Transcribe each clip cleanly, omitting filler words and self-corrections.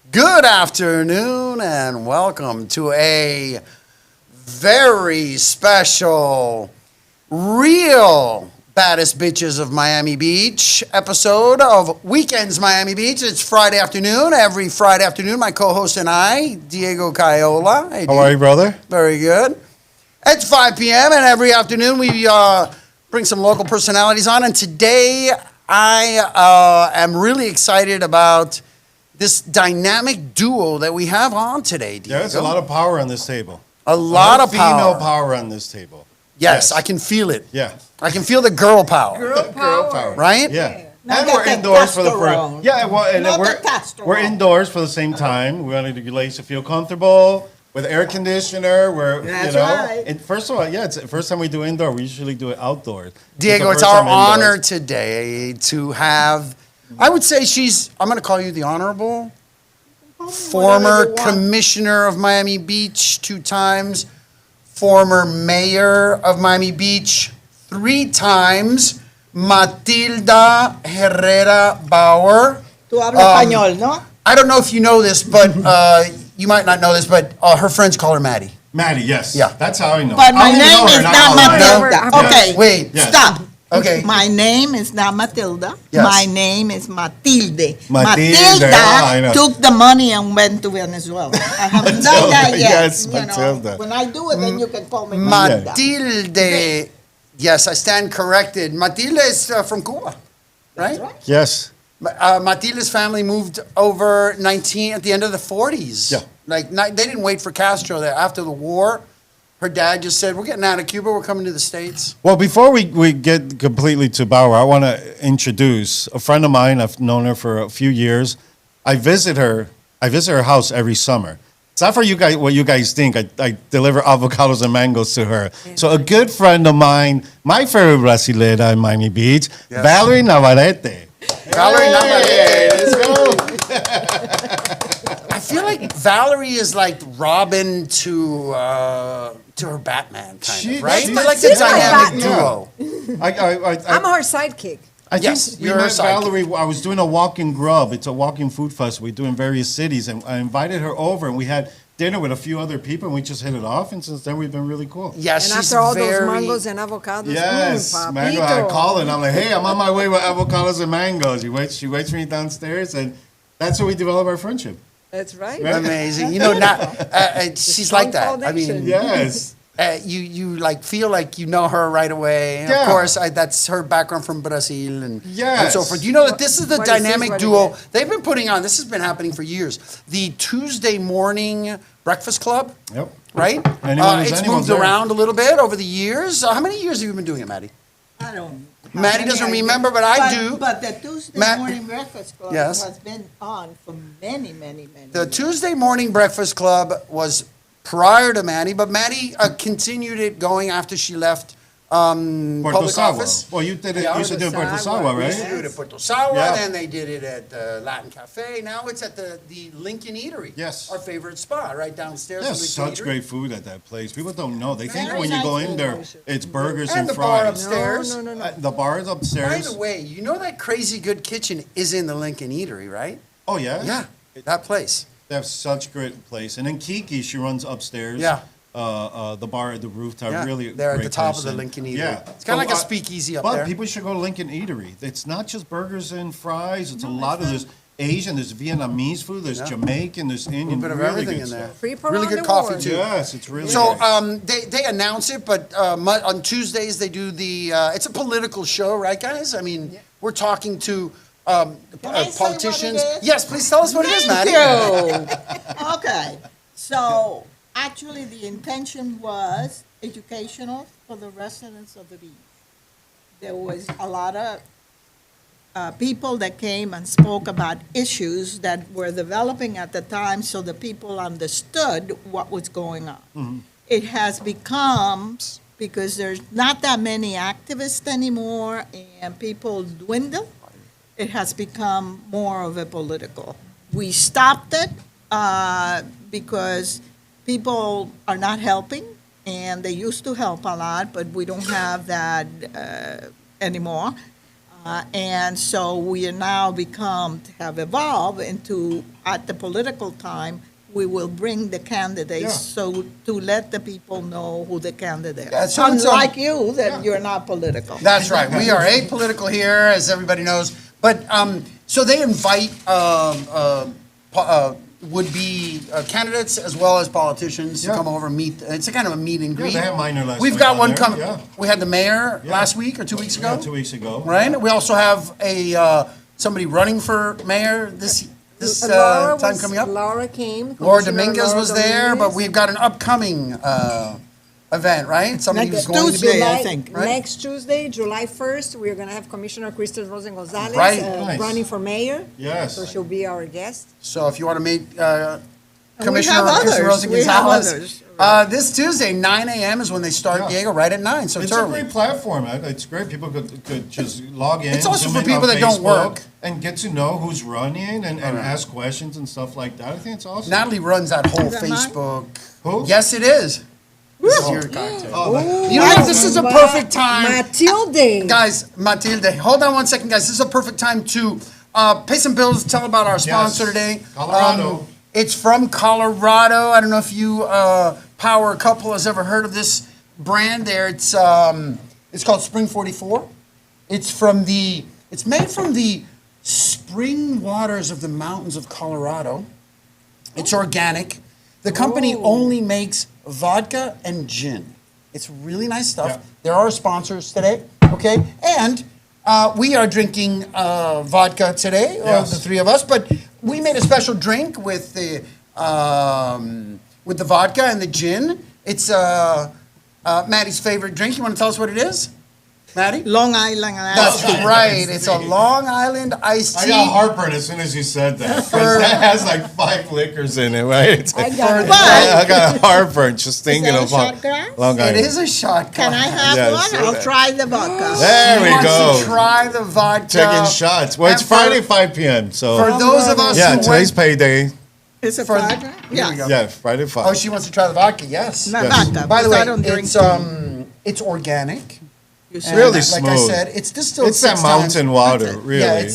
Good afternoon and welcome to a very special, real Baddest Bitches of Miami Beach episode of Weekends Miami Beach. It's Friday afternoon. Every Friday afternoon, my co-host and I, Diego Cayola. Hey, How are you, brother? Very good. It's 5 p.m. and every afternoon we bring some local personalities on. And today I am really excited about this dynamic duo that we have on today, Diego. Yeah, there's a lot of power on this table. A lot of female power. power on this table. Yes, I can feel it. Yeah. I can feel the girl power. Girl power. Right? Yeah. Not And the we're indoors for the testosterone. first. Yeah, well, and Not we're the testosterone. we're indoors for the same time. We wanted you ladies to feel comfortable with air conditioner. We're That's you know. right. And first of all, yeah, it's the first time we do indoor. We usually do it outdoors. Diego, the it's first our time honor indoors. today to have, I would say I'm going to call you the Honorable former you want. Commissioner of Miami Beach 2 times, former Mayor of Miami Beach 3 times, Matilda Herrera Bauer. Tú hablas español, ¿no? I don't know if you know this, but you might not know this, but her friends call her Maddie. Maddie, yes. Yeah. That's how I know. But I my only know name her, is not not all of them. Matilda. Okay, Wait. Yes. stop. Okay. My name is not Matilda. Yes. My name is Matilde. Matilde, I know. took the money and went to Venezuela. I haven't done that yet. Yes, you know. Matilda. When I do it, then you can call me Matilda. Matilde, yes, I stand corrected. Matilde is from Cuba, right? That's right. Yes. Matilda's family moved over at the end of the 40s. Yeah. They didn't wait for Castro. After the war, her dad just said, we're getting out of Cuba, we're coming to the States. Well, before we get completely to Bauer, I want to introduce a friend of mine. I've known her for a few years. I visit her house every summer. It's not for you guys what you guys think. I deliver avocados and mangoes to her. So a good friend of mine, my favorite brasileira in Miami Beach, Yes. Valerie Navarrete. Valerie Navarrete. Let's go. I feel like Valerie is like Robin to her Batman, kind of, right? she's They're like the she's my dynamic Batman. duo. I'm her sidekick. I think Yes, we you're her met sidekick. Valerie. I was doing a walk-in grub. It's a walk-in food festival we do in various cities, and I invited her over, and we had dinner with a few other people, and we just hit it off. And since then, we've been really cool. Yeah, And she's after all very, those mangoes and avocados, Yes, mango. I papito. call her and I'm like, hey, I'm on my way with avocados and mangoes. She waits for me downstairs, and that's how we develop our friendship. That's right. Right. amazing. You know, she's like that. I mean, foundation. Yes. you like feel like you know her right away. And Yeah. Of course, that's her background from Brazil and Yes. so forth. You know that this is the What is this? dynamic What is duo it? they've been putting on. This has been happening for years. The Tuesday morning breakfast club, Yep. right? It's Anyone's moved there. around a little bit over the years. How many years have you been doing it, Maddie? I don't. Maddie doesn't remember, but I do. But the Tuesday morning breakfast club Yes. has been on for many, many, many. The years. Tuesday morning breakfast club was prior to Maddie, but Maddie continued it going after she left Puerto public Sawa. office. Well, you did it. Yeah, You used to do it in Puerto Puerto Sawa, Sawa, They used to right? do it at Puerto Sawa, Yeah. then they did it at the Latin Cafe. Now it's at the Lincoln Eatery. Yes. Our favorite spot, right downstairs. There's at Lincoln such Eatery. great food at that place. People don't know. They think Very when you go nice in there, food. it's burgers And and the bar fries. upstairs. No. The bar is By upstairs. the way, you know that crazy good kitchen is in the Lincoln Eatery, right? Oh, yeah? Yeah, that place. They have such great place. And then Kiki, she runs upstairs. Yeah. The bar at the rooftop, Yeah, really they're at great the top place. of the And- Lincoln Eatery. Yeah. It's kind of like a But, speakeasy up But there. people should go to Lincoln Eatery. It's not just burgers and fries. It's a lot of, there's Asian, there's Vietnamese food, there's Yeah. Jamaican, there's Indian. bit of really everything good in there. stuff. Free for Really on good the coffee, board. too. Yes, it's really So good. they announce it, but on Tuesdays they do the. It's a political show, right, guys? I mean, we're talking to Can I say politicians. what it is? Yes, please tell us what it is, Maddie. Okay, so actually the intention was educational for the residents of the beach. There was a lot of people that came and spoke about issues that were developing at the time so the people understood what was going on. It has become, because there's not that many activists anymore and people dwindle, it has become more of a political. We stopped it because people are not helping, and they used to help a lot, but we don't have that anymore. And so we are now have evolved into, at the political time, we will bring the candidates, Yeah. so to let the people know who the candidate Yeah, is. so it's Unlike you, that you're not political. That's right. We are apolitical here, as everybody knows. But so they invite would-be candidates as well as politicians to Yeah. come over and meet. It's a kind of a meet and Yeah, greet. they had minor last We've week got on one there, coming. yeah. We had the mayor Yeah. last week or 2 weeks ago. Yeah, 2 weeks ago. Right. We also have somebody running for mayor this Laura time was- coming up. Laura came. Laura Commissioner Dominguez Laura was there, but Dominguez. we've got an upcoming event, right? Somebody Next who's going to be. Tuesday, I July- think, right? Next Tuesday, July 1st, we're going to have Commissioner Crystal Rosen Gonzalez Right. Nice. running for mayor. Yes. So she'll be our guest. So if you want to meet we Commissioner have Crystal others. Rosen We have Gonzalez, others. this Tuesday, 9 a.m. is when they start, Yeah. Diego, right at 9, so It's it's a early. great platform. It's great. People could just log in. It's also zoom for in people on that don't Facebook work. and get to know who's running and Alright. ask questions and stuff like that. I think it's awesome. Natalie runs that whole Is that mine? Facebook. Who? Yes, it is. This is your cocktail. Oh, that- You know what? This is a perfect time. Matilde. Guys, Matilde, hold on one second, guys. This is a perfect time to pay some bills, tell about our sponsor today. Colorado. It's from Colorado. I don't know if you power couple has ever heard of this brand there. It's called Spring 44. It's made from the spring waters of the mountains of Colorado. It's organic. The company only makes vodka and gin. It's really nice stuff. Yeah. They're our sponsors today, okay? And we are drinking vodka today, Yes. the three of us, but we made a special drink with the vodka and the gin. It's Maddie's favorite drink. You want to tell us what it is? Maddie? Long Island That's iced tea. right. It's a Long Island iced I tea. got heartburn as soon as you said that. 'Cause that has like 5 liquors in it, right? It's I like, got it. But I got heartburn just thinking that a of shot glass? Long It Island. is a shot can I glass. have Yes. one? I'll try the vodka. There She we wants go. to try the vodka. Taking shots. Well, it's And for- Friday, 5 p.m. So For those of us yeah, who today's went, payday. It's a For- vodka? Here we go. Yeah, Friday 5. Oh, she wants to try the vodka. Yes. Not Yes. vodka, By the because way, I don't drink it's organic. You And really like I smooth. said, it's distilled. It's that 6 times. mountain water, really. Yeah,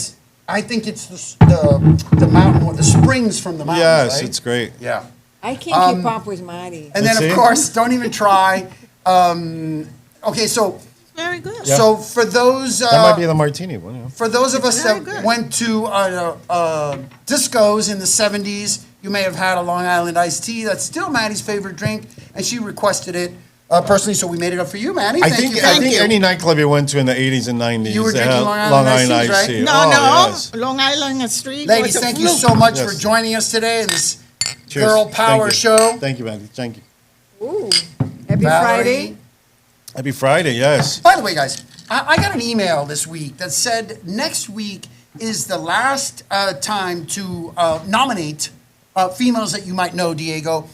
I think it's the mountain, the springs from the mountains. Yes, right? it's great. Yeah. I can't keep up with Maddie. And then Let's of see. course, don't even try. Okay, so Very good. Yeah. so for those That might be the martini one. Yeah. for those of us Very that good. went to discos in the 70s, you may have had a Long Island iced tea. That's still Maddie's favorite drink, and she requested it personally, so we made it up for you, Maddie. I Thank think you. I think you. any nightclub you went to in the 80s and 90s. You were they drinking had Long Island iced teas, right? iced tea. No, Oh, no, yes. Long Island Street. Ladies, was a thank you fluke. so much Yes. for joining us today in this Cheers. Girl Thank Power you. Show. Thank you, Mandy. Thank you. Ooh, happy Valerie. Friday. Happy Friday, yes. By the way, guys, I got an email this week that said next week is the last time to nominate females that you might know, Diego,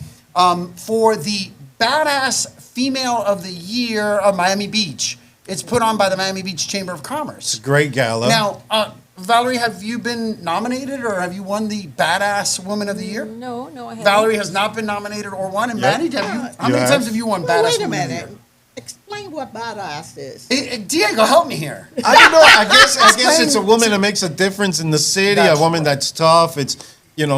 for the Badass Female of the Year of Miami Beach. It's put on by the Miami Beach Chamber of Commerce. Great gala. Now, Valerie, have you been nominated or have you won the Badass Woman of the Year? No, I haven't. Valerie has not been nominated or won. And Yeah. Maddie, have you? How You many have? times have you won Well, Badass wait a Woman of the Year? minute. Explain what badass is. Diego, help me here. I don't know. I guess it's a woman that makes a difference in the city. That's A woman that's tough. It's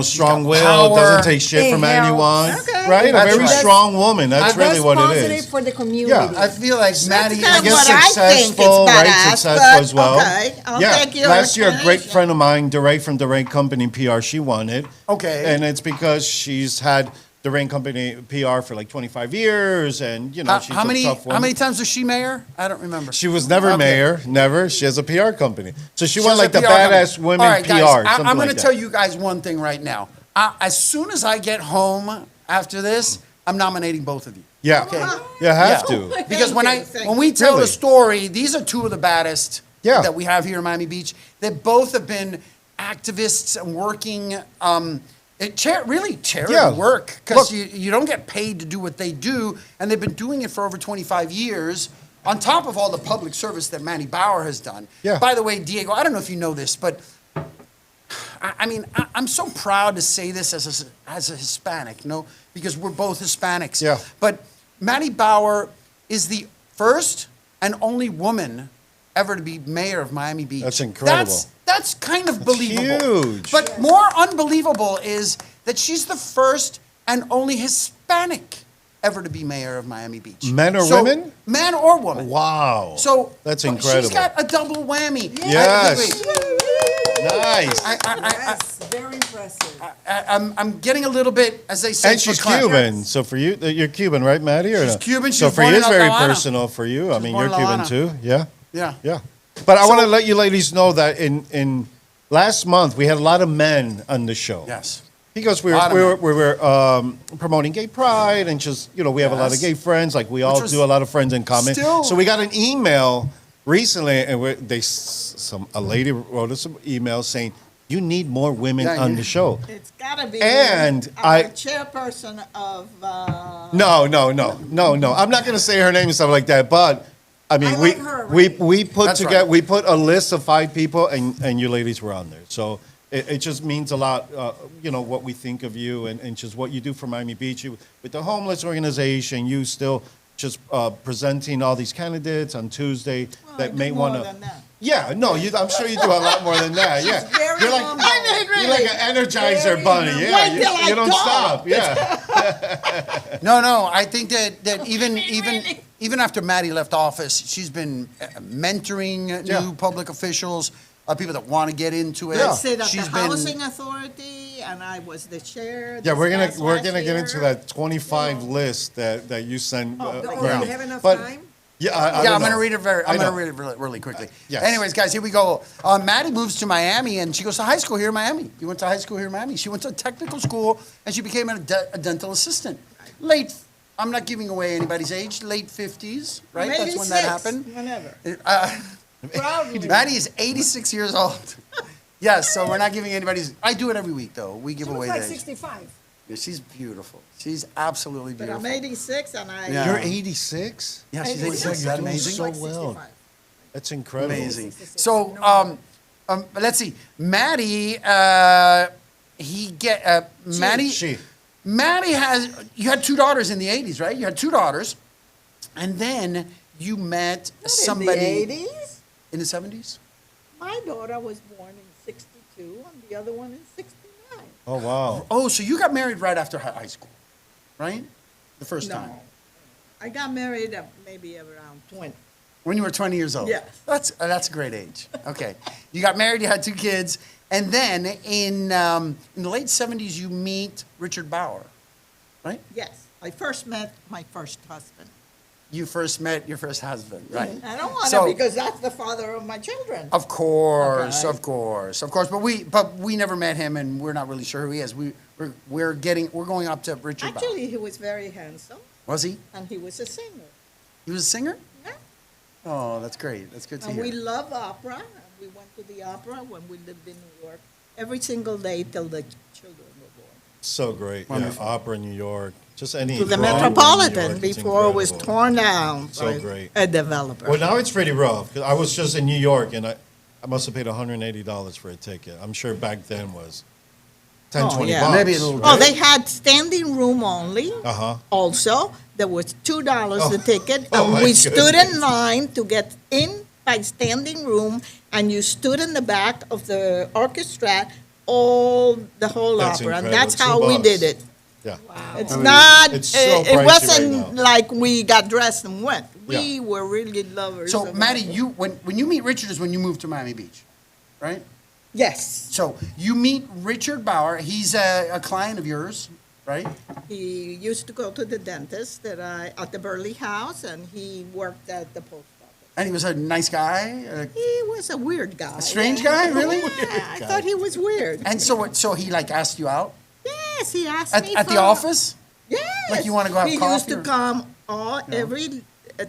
strong-willed. power. Doesn't take shit It from helps. anyone. Okay. Right? A That's very right. strong woman. That's really That's what it positive is. for the community. Yeah, I feel like Maddie kind I of is guess what I think is successful, right? badass, Successful but as well. okay, I'll yeah. take your Last year, a great explanation. friend of mine, DeRay from DeRay Company PR, she won it. Okay. And it's because she's had DeRay Company PR for like 25 years, and she's how a many tough one. how many times was she mayor? I don't remember. She was never Okay. mayor, never. She has a PR company. So she She won has like a the PR company. Badass Women All right, PR, guys, something I'm like going to that. tell you guys one thing right now. As soon as I get home after this, I'm nominating both of you. Yeah. Okay. You have Yeah. to. Because Thank when we tell Really? the story, these are two of the baddest Yeah. that we have here in Miami Beach. They both have been activists and working, really charity Yeah. work, because Look. you don't get paid to do what they do, and they've been doing it for over 25 years. On top of all the public service that Manny Bauer has done. Yeah. By the way, Diego, I don't know if you know this, but I'm so proud to say this as a Hispanic, because we're both Hispanics. Yeah. But Manny Bauer is the first and only woman ever to be mayor of Miami Beach. That's incredible. That's kind of believable. huge. But more unbelievable is that she's the first and only Hispanic ever to be mayor of Miami Beach. Men or women? Man or woman. Wow. So that's incredible. She's got a double whammy. Yes. Wait. Nice. Yes, very impressive. I'm getting a little bit, as they say, And she's verklempt. Cuban, so for you, you're Cuban, right, Maddie? Or She's no? Cuban, she So was for born you, in it's very La Habana. personal for you. I mean, born you're in La Cuban Habana. too, yeah, Yeah. yeah. But I want to So- let you ladies know that in last month we had a lot of men on the show. Yes. Because we Lot of were promoting gay pride and just, we have a lot of Yes. gay friends, like we all was do a lot of friends in common. still- So we got an email recently, and a lady wrote us an email saying, you need more women Yeah, on you- the show. It's gotta be. And our chairperson of. No. I'm not going to say her name and stuff like that, but I mean, I like her we put That's together, right. we put a list of 5 people, and you ladies were on there. So it just means a lot, what we think of you and just what you do for Miami Beach. With the homeless organization, you still just presenting all these candidates on Tuesday Well, I that do may more want than that. Yeah, no, I'm sure you do a lot more than that. Yeah, very you're like humble. you're like an Energizer bunny. Yeah, Wait till I you don't go. stop. Yeah. No. I think that even after Matti left office, she's been mentoring Yeah. new public officials, people that want to get into it. Yeah. I sit at She's the been- Housing Authority, and I was the chair. Yeah, this we're past gonna last get into year. that 25 list that you sent. Oh, do around. we have enough But- time? Yeah, I Yeah, don't I'm going to know. read it I know. read it really quickly. Yes. Anyways, guys, here we go. Maddie moves to Miami, and she goes to high school here in Miami. You went to high school here in Miami. She went to a technical school, and she became a dental assistant. I'm not giving away anybody's age, late 50s, right? Maybe That's when that 6, happened. Whenever. Proudly. Maddie is 86 years old. Yes, so we're not giving anybody's. I do it every week, though. We give She away looks like the age. 65. Yeah, she's beautiful. She's absolutely But beautiful. I'm 86, and I. Yeah. You're 86. Yeah, she's 86. 86. Is that Doing amazing? so like well. 65. That's incredible. Amazing. 66. So, let's see. Maddie, Maddie. She. Maddie you had 2 daughters in the 80s, right? You had 2 daughters. And then you met somebody In the 80s? in the 70s? My daughter was born in 62, and the other one in 69. Oh wow. Oh, so you got married right after high school, right? The first No. time. I got married at maybe around 20. When you were 20 years old? Yes. That's a great age. Okay. You got married, you had 2 kids, and then in the late 70s, you meet Richard Bauer, right? Yes, I first met my first husband. You first met your first husband, right? I don't want So- to because that's the father of my children. Of course, Okay. of course. But we never met him, and we're not really sure who he is. We're going up to Richard Bauer. Actually, he was very handsome, Was he? and he was a singer. He was a singer? Yeah. Oh, that's great. That's good to And hear. we love opera. And we went to the opera when we lived in New York every single day till the children were born. So great. Wonderful. Yeah, opera in New York. Just any. To the opera in New Metropolitan York, it's before it was incredible. torn down So by great. a developer. Well, now it's pretty rough. 'Cause I was just in New York, and I must have paid $180 for a ticket. I'm sure back then was 10, Oh, 20 yeah. bucks. Maybe a little Oh, they had standing room only. Uh-huh. Also, there was $2 the ticket, Oh, and my we stood in goodness. line to get in by standing room, and you stood in the back of the orchestra the whole That's opera, and incredible. that's how $2. we did it. Yeah. It's I mean, not. it's so it pricey wasn't right now. like we got dressed and went. We Yeah. were really lovers. So, of Maddie, opera. when you meet Richard is when you move to Miami Beach, right? Yes, So you meet Richard Bauer. He's a client of yours, right? he used to go to the dentist at the Burley House, and he worked at the post office. And he was a nice guy. He was a weird guy. A strange guy, really? Yeah, I thought he was weird. And so he like asked you out Yes, he asked at, me at the for- office? Yes. Like you wanna go have He coffee used to or- come every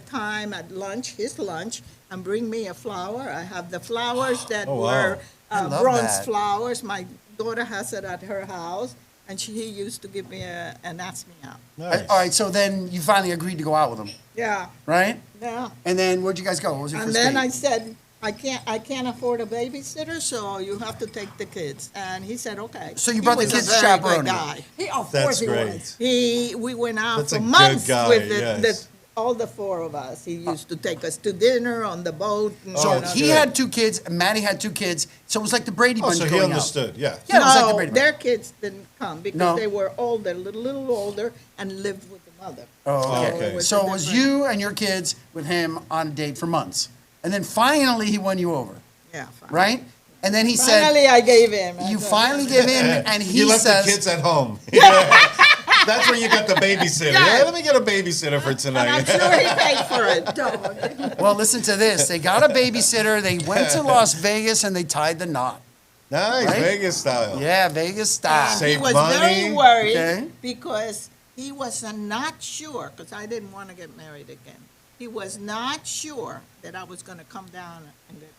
time at lunch, his lunch, and bring me a flower. I have the flowers that Oh, wow. were I love bronze that. flowers. My daughter has it at her house, and he used to give me and ask me out. Nice. All right, so then you finally agreed to go out with him, Yeah, right? yeah. And then where'd you guys go? What was your And first then date? I said, I can't afford a babysitter, so you have to take the kids. And he said, okay. So you He brought the was a kids very chaperoning. good guy. Of That's course he great. was. We went out That's for a good months guy, with yes. all the four of us. He used to take us to dinner on the boat. And, So you know, he good. had 2 kids, and Maddie had 2 kids. So it was like the Brady Oh, Bunch so he growing up. understood, yeah. Yeah, it was like the no, Brady Bunch. their kids didn't come because No. they were older, little older, and lived with the mother. Oh, okay. okay. was So a it was different- you and your kids with him on a date for months. And then finally he won you over, Yeah, fine. right? And then he said, Finally, I gave in. I you said, finally gave in, and he You left says, the kids at home. That's when you got the babysitter. Yeah. Yeah, let me get a babysitter for And I'm tonight. sure he paid for it. well, listen to this. They got a babysitter. They went to Las Vegas, and they tied the knot. Nice, Right? Vegas style. Yeah, Vegas style. He Save was money. very worried Okay. because he was not sure, because I didn't want to get married again. He was not sure that I was going to come down and get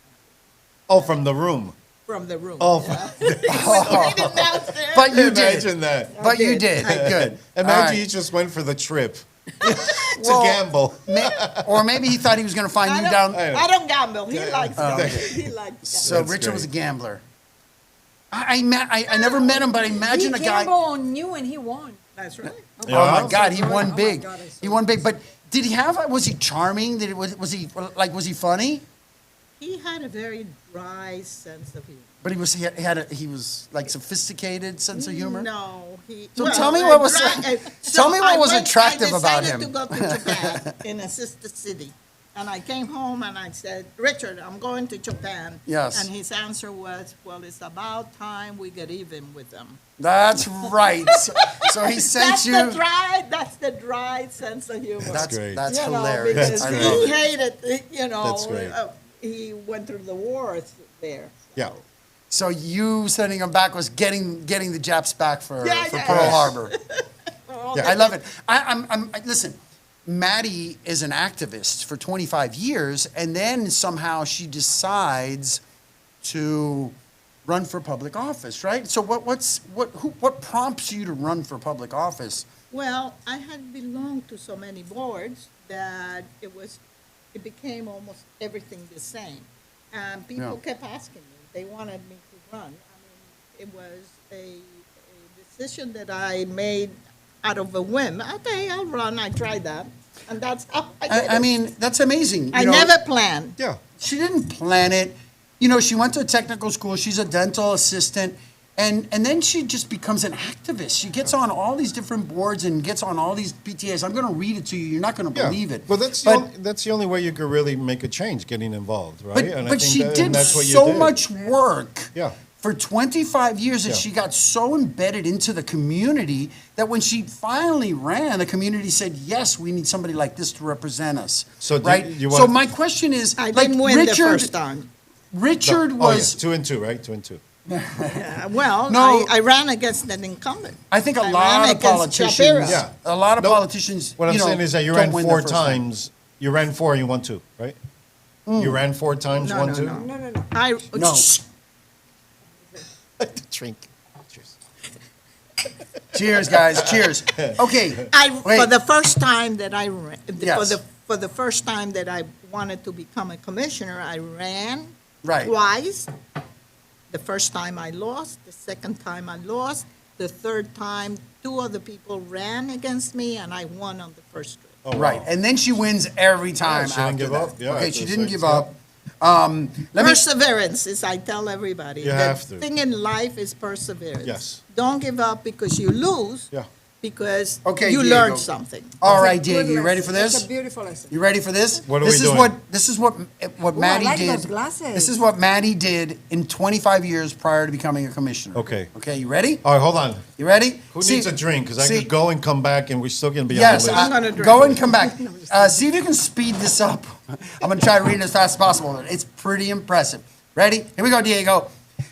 Oh, from the room. from the room. Oh, yeah. He was waiting downstairs. But you did. imagine that. But you did. did. Good. All Imagine right. you just went for the trip to Well, gamble. Or maybe he thought he was going to find you down. I don't gamble. He likes Oh, gambling. okay. He likes So That's Richard was a great. gambler. I never met him, but I imagine a He guy. gambled on you and he won. That's right. Oh my Yeah. God, he Oh won my big. God, I saw He won big. But did he have? Was he charming? Was he funny? He had a very dry sense of humor. But he was like sophisticated sense of humor. No, he. So tell me what was- tell me what I was attractive about I him. decided to go to Japan in a sister city, and I came home and I said, "Richard, I'm going to Japan." Yes. And his answer was, "Well, it's about time we get even with them." That's right. So he sent That's you. That's the dry sense of humor. That's great. That's You know, hilarious. because I great. love he it. hated, That's great. he went through the wars there. Yeah. So you sending him back was getting the Japs back for Yeah, yeah. Pearl Yes. Harbor. Yeah. I love it. Listen. Maddie is an activist for 25 years, and then somehow she decides to run for public office, right? So what prompts you to run for public office? Well, I had belonged to so many boards that it became almost everything the same. And people kept asking me. They wanted me to run. I mean, it was a decision that I made out of a whim. Okay, I'll run. I tried that. And that's how I did I it. mean, that's amazing. I You know, never planned. Yeah. She didn't plan it. You know, she went to a technical school. She's a dental assistant. And then she just becomes an activist. She gets on all these different boards and gets on all these PTAs. I'm going to read it to you. You're not going to Yeah. believe it. Well, that's the only way you could really make a change, getting involved, right? But, And I but think she and did that's what you so did. much work Yeah. for 25 years that Yeah. she got so embedded into the community that when she finally ran, the community said, yes, we need somebody like this to represent us. So do right? you So want- my question is, I like didn't win the Richard, first time. Richard Oh, yeah. was, 2 and 2, right? 2 and 2. Well, No. I ran against an incumbent. I think a I lot ran of against politicians, Shapiro. Yeah. a lot of No, politicians, What I'm you know, saying is that you don't ran win the 4 first time. times. You ran 4 and you won 2, right? You ran 4 times, No, won no, 2? no. No, no, no. I No. Drink. Cheers. Cheers, guys. Cheers. Okay. Wait. for the first time that I ran, Yes. for the first time that I wanted to become a commissioner, I ran Right. twice. The first time I lost, the second time I lost, the third time 2 other people ran against me, and I won on the first trip. Oh, Right. wow. And then she wins every time she didn't after give that. up. Yeah, okay, after she the didn't six, give yeah. up. Let me Perseverance is, I tell everybody. You the have to. thing in life is perseverance. Yes. Don't give up because you lose, Yeah. because Okay, you Diego. learned something. All right, It's a Diego, good you ready lesson. for this? It's a beautiful lesson. You ready for this? What are this we is doing? This is what Ooh, I Maddie like did. those glasses. This is what Maddie did in 25 years prior to becoming a commissioner. Okay. Okay, you ready? All right, hold on. You ready? Who See- needs a drink? Because I see- could go and come back and we're still going to be Yes, on the list. I'm gonna drink. go and come back. See if you can speed this up. I'm going to try to read it as fast as possible. It's pretty impressive. Ready? Here we go, Diego.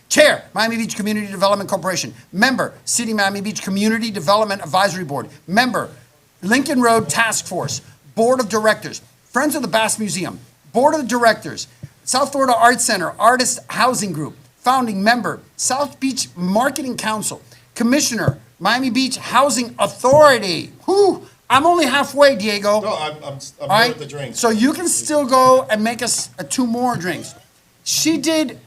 Chair, Miami Beach Community Development Corporation. Member, City Miami Beach Community Development Advisory Board. Member, Lincoln Road Task Force. Board of Directors. Friends of the Bass Museum. Board of Directors. South Florida Arts Center Artist Housing Group. Founding member, South Beach Marketing Council. Commissioner, Miami Beach Housing Authority. Whew, I'm only halfway, Diego. No, I'm All here right? with the drink. So you can still go and make us 2 more drinks. She did,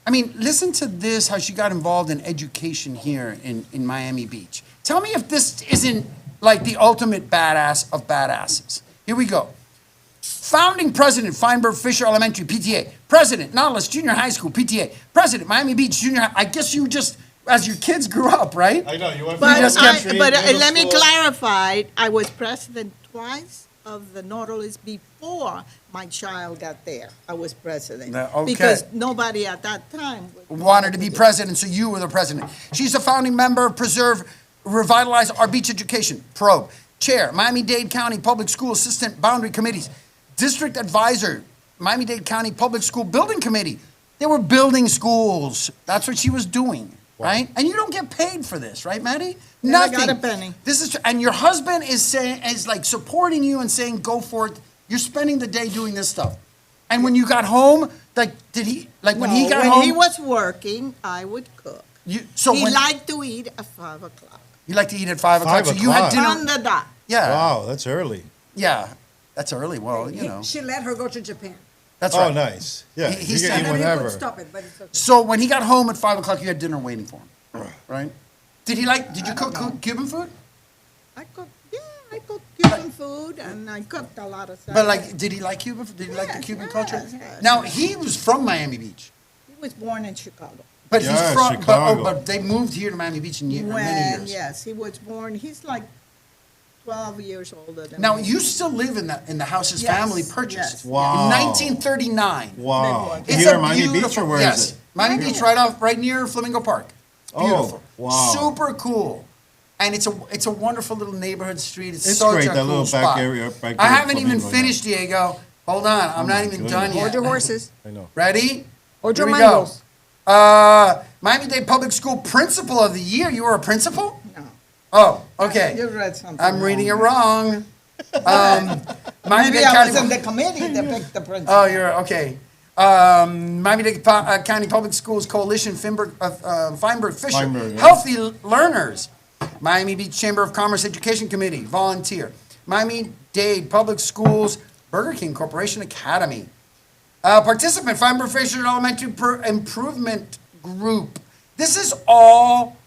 I mean, listen to this, how she got involved in education here in Miami Beach. Tell me if this isn't like the ultimate badass of badasses. Here we go. Founding President, Feinberg Fisher Elementary, PTA. President, Nautilus Junior High School, PTA. President, Miami Beach Junior High. I guess you just, as your kids grew up, right? I know, you went But, just kept let me clarify, I was president twice of the Nautilus before my child got there. I was president. Okay. Because nobody at that time Wanted to be president, so you were the president. She's a founding member of Preserve, Revitalize Our Beach Education, PROBE. Chair, Miami-Dade County Public School Assistant Boundary Committees. District Advisor, Miami-Dade County Public School Building Committee. They were building schools. That's what she was doing, right? And you don't get paid for this, right, Maddie? Never Nothing. got a penny. This is, and your husband is like supporting you and saying, go for it. You're spending the day doing this stuff. And when you got home, like, when he got home? When he was working, I would cook. He liked to eat at 5 o'clock. You like to eat at 5 o'clock, 5 so you had o'clock. On dinner. the dot. Yeah, Wow, that's early. yeah. That's early. Well, you know. She let her go to Japan. That's Oh, right. nice. Yeah, He you said- can eat And he whenever. could stop it, but it's okay. So when he got home at 5 o'clock, you had dinner waiting for him, right? Did you cook Cuban food? I cooked Cuban food, and I cooked a lot of stuff. But like, did he like Cuban? Did he like the Yes, Cuban yes, culture? yes. Now he was from Miami Beach, He was born in Chicago. but Yeah, he's from. Chicago. But they moved here to Miami Beach in many years. Yes, he was born, he's like 12 years older than Now me. you still live in the house his Yes, family purchased yes. Wow. in 1939. Wow. It's Here in Miami Beach or where is yes, it? Miami Beach, right near Flamingo Park. Oh, Beautiful. wow. Super cool. And it's a wonderful little neighborhood street. It's It's such great, a that cool little back spot. area back I there, haven't even Flamingo, finished, Diego. Hold on, I'm not my even goodness. done yet. Hold your horses. I know. Ready? Hold Here your we go. mangoes. Miami-Dade Public School Principal of the Year. You were a principal? No. Oh, okay. You read something I'm reading it wrong. wrong. Maybe Miami-Dade I was County. in the committee that picked the principal. Oh, you're okay. Miami-Dade County Public Schools Coalition, Feinberg Fisher, Feinberg, yeah. Healthy Learners, Miami Beach Chamber of Commerce Education Committee, volunteer, Miami-Dade Public Schools, Burger King Corporation Academy. Participant, Feinberg Fisher Elementary Improvement Group. This is all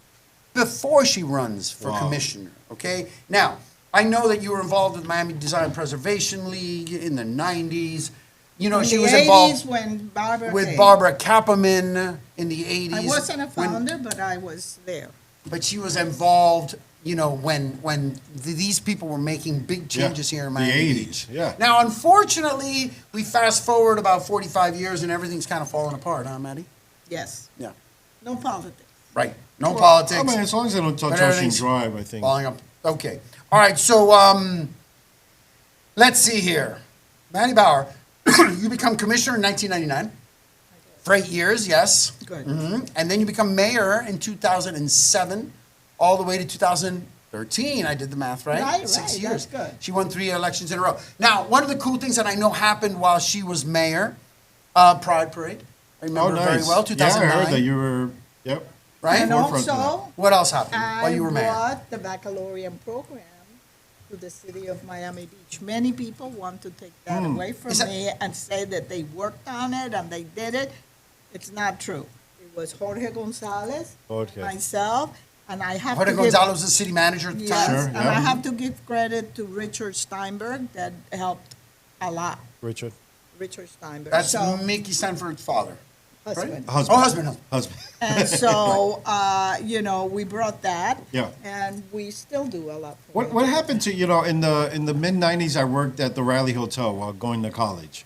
before she runs for Wow. commissioner, okay? Now, I know that you were involved with Miami Design Preservation League in the 90s. You know, In she the was 80s involved when Barbara with came. Barbara Kappeman in the 80s. I wasn't a when- founder, but I was there. But she was involved, you know, when these people were making big changes here in the Miami 80s, Beach. yeah. Now, unfortunately, we fast forward about 45 years and everything's kind of falling apart, huh, Maddie? Yes. Yeah. No politics. Right. No politics. I mean, as long as they don't touch But Ocean everything's Drive, I think. Falling up. Okay. All right. So, let's see here. Maddie Bauer, you become commissioner in 1999 for 8 years, yes. Good. And then you become mayor in 2007, all the way to 2013. I did the math, right? Right, 6 right, years. that's good. She won 3 elections in a row. Now, one of the cool things that I know happened while she was mayor, Pride Parade. I remember Oh, very nice. well, 2009. Yeah, I heard that you were, yep. right? And Forefront of also, What else happened I while you were mayor? brought the baccalaureate program to the city of Miami Beach. Many people want to take that away from Is that- me and say that they worked on it and they did it. It's not true. It was Jorge Gonzalez, Okay. myself, and I have Jorge to give. Gonzalez was the city manager at the Yes, time. Sure, and yeah. I have to give credit to Richard Steinberg that helped a lot. Richard? Richard Steinberg. That's So, Mickey Stanford's father. husband. Husband. Oh, husband. Husband. And so, we brought that. Yeah. And we still do a lot for What happened to, in the mid-90s, I worked at the Raleigh Hotel while going to college.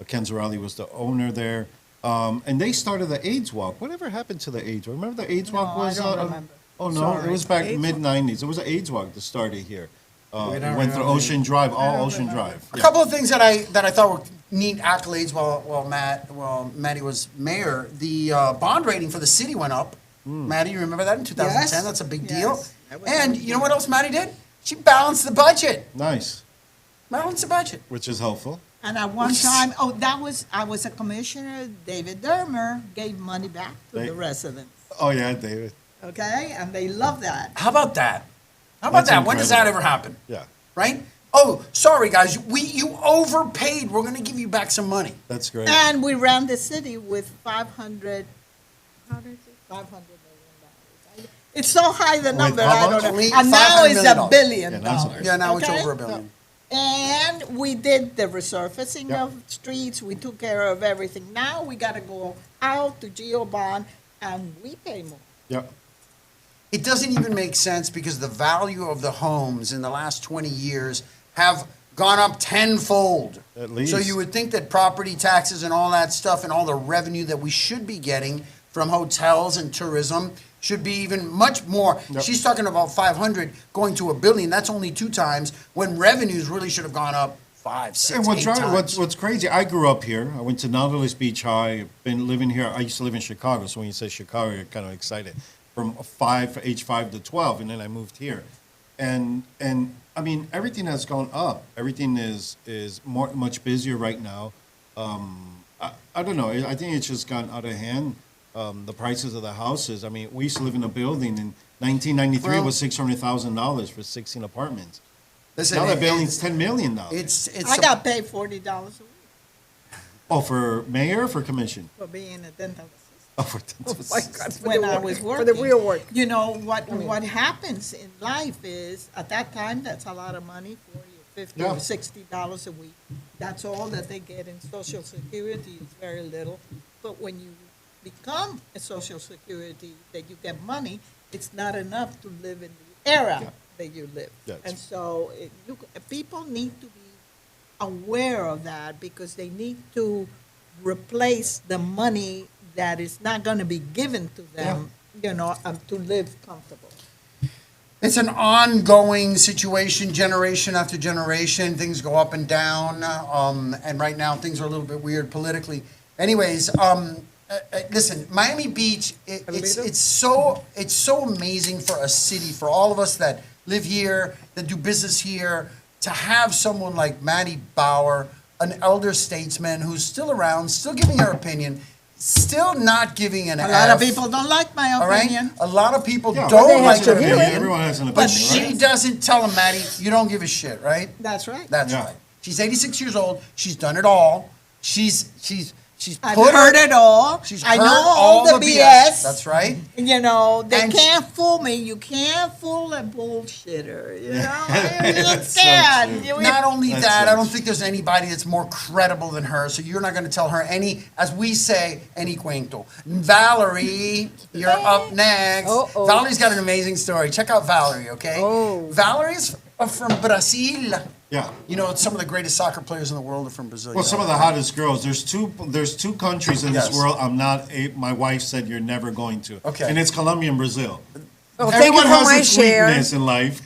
Ken Zarelli was the owner there. And they started the AIDS Walk. Whatever happened to the AIDS Walk? Remember the AIDS Walk No, I was? don't remember. Oh, no, Sorry. it was back AIDS mid-90s. It was an AIDS Walk that started here. We It don't went through remember. Ocean Drive, I all don't Ocean remember. Drive. A Yeah. couple of things that I thought were neat accolades while Maddie was mayor. The bond rating for the city went up. Maddie, you remember that in 2010? Yes. That's a big Yes. deal. That was And a big you know deal. what else Maddie did? She balanced the budget. Nice, Balanced the budget. which is helpful. And at one time, I was a commissioner, David Dermer gave money back to They- the residents, Oh, yeah, David. okay? And they love that. How about that? How about That's that? When does that incredible. ever happen? Yeah, Right? Oh, sorry guys, you overpaid. We're gonna give you back some money. that's great. And we ran the city with 500, how did it, $500 million. It's so high the number, how I much? don't know. Only And now $500 it's million. $1 billion. Yeah, now it's- Yeah, now it's okay? over $1 billion. And we did the resurfacing of streets, we took care of everything. Now we gotta go out to GeoBond and we pay more. Yep. It doesn't even make sense because the value of the homes in the last 20 years have gone up tenfold. At least. So you would think that property taxes and all that stuff and all the revenue that we should be getting from hotels and tourism should be even much more. Yep. She's talking about 500 going to $1 billion. That's only 2 times when revenues really should have gone up 5, 6, And 8 times. what's crazy, I grew up here. I went to Nautilus Beach High. I've been living here. I used to live in Chicago, so when you say Chicago, you're kind of excited. From age 5 to 12, and then I moved here. And I mean, everything has gone up. Everything is much busier right now. I don't know. I think it's just gone out of hand. The prices of the houses. I mean, we used to live in a building in 1993. Well- It was $600,000 for 16 apartments. Listen, Now that it- building's $10 million now. it's I got paid $40 a week Oh, for mayor or for commission? for being a dental assistant. Oh, for My God, for When the I work, was for working. the real work. You know, what happens in life is, at that time, that's a lot of money, 40 or 50 Yeah. or $60 a week. That's all that they get in Social Security, is very little. But when you become a Social Security, that you get money, it's not enough to live in the era Yeah. that you live. Yeah, And so, people need to be aware of that, because they need to replace the money that is not going to be given to them, to live comfortable. It's an ongoing situation, generation after generation. Things go up and down, and right now things are a little bit weird politically. Anyways, listen, Miami Beach, it's so amazing for a city, for all of us that live here, that do business here, to have someone like Matti Bauer, an elder statesman who's still around, still giving her opinion, still not giving an A lot of F, people don't like my all right? opinion. A lot of people Yeah, don't everyone like has her an opinion. opinion. Everyone has an But opinion, she right? doesn't tell him, Maddie, you don't give a shit, right? That's right. That's Yeah. right. She's 86 years old. She's done it all. She's I've put heard it all. She's I heard know all the BS. That's right. You know, they And can't fool me. You can't fool a bullshitter. You know, you That's so can't. true. Not only That's that, so I don't think there's anybody that's more credible than her. So you're not going to tell her any, as we say, any cuento. Valerie, you're up next. Uh-oh. Valerie's got an amazing story. Check out Valerie, okay? Oh. Valerie's from Brazil. Yeah. You know, some of the greatest soccer players in the world are from Brazil. Well, you some know of the that, right? hottest girls. There's two countries in Yes. this world my wife said you're never going to. Okay. And it's Colombia and Brazil. Oh, thank you Everyone for has my its share. weakness in life.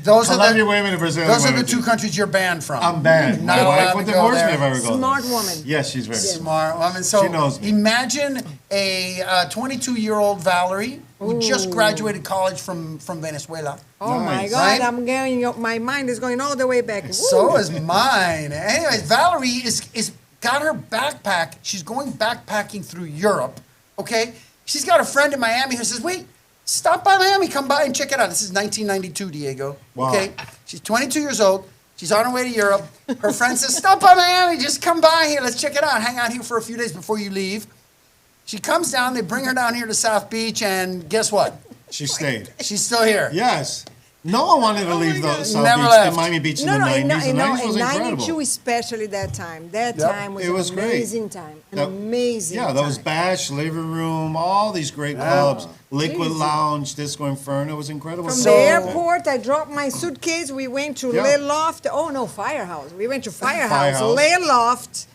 Those are Colombia the- women and Brazil Those are women. the two countries you're banned from. I'm banned. Not My allowed wife to would go divorce me there. if I ever go Smart there. woman. Yes, she's very Smart woman. So She knows me. imagine a 22-year-old Valerie who just graduated college from Venezuela. Oh my Nice. God, Right? I'm getting, my mind is going all the way back. So Woo. is mine. Anyways, Valerie is got her backpack. She's going backpacking through Europe. Okay, she's got a friend in Miami who says, "Wait, stop by Miami. Come by and check it out." This is 1992, Diego. Wow. Okay, she's 22 years old. She's on her way to Europe. Her friend says, "Stop by Miami. Just come by here. Let's check it out. Hang out here for a few days before you leave." She comes down. They bring her down here to South Beach, and guess what? She stayed. She's still here. Yes. No one wanted to leave the South Never Beach, left. the Miami Beach in No, the no, 90s. The 90s was in incredible. 92 especially that time. That Yep. time was It an was great. amazing time. An That- amazing Yeah, those time. Bash, Living Room, all these great clubs, Liquid Jesus. Lounge, Disco Inferno, it was incredible. From So- the airport, I dropped my suitcase. We went to Yeah. Le Loft. Oh no, Firehouse. We went to Firehouse, Firehouse. Le Loft,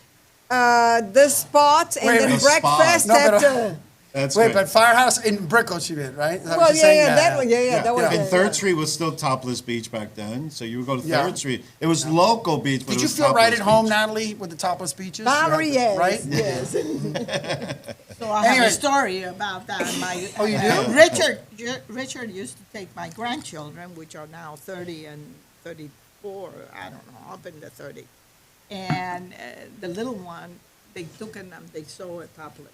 the spot, and Wait, then the breakfast spot. No, at. but, That's Wait, great. but Firehouse in Brickell she did, right? Is that what Well, you're yeah, saying? yeah, that one, yeah, that was. And the- Third yeah. Street was still topless beach back then, so you would go to Yeah. Third Street. It was local beach, but Did it you was feel right topless at home, beach. Natalie, with the topless beaches? Valerie, yes, Right? yes. So I have Anyway. a story about that. Oh, you do? Richard used to take my grandchildren, which are now 30 and 34, I don't know, up in the 30. And the little one, they took and they saw a topless.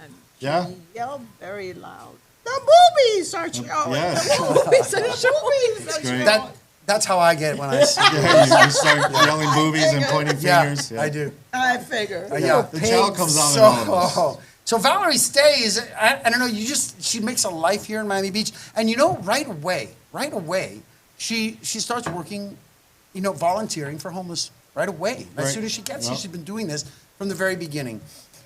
And she Yeah? yelled very loud, "The boobies are showing! Yes. The boobies are showing!" great. That's how I get when I see Yeah, you start yelling boobies and pointing Yeah, fingers. I do. I figure. Yeah. The child comes out in all of us. So Valerie stays. I don't know. She makes a life here in Miami Beach, and you know, right away, she starts working. volunteering for homeless right away. As Right. soon as she gets here, Yeah. she's been doing this from the very beginning.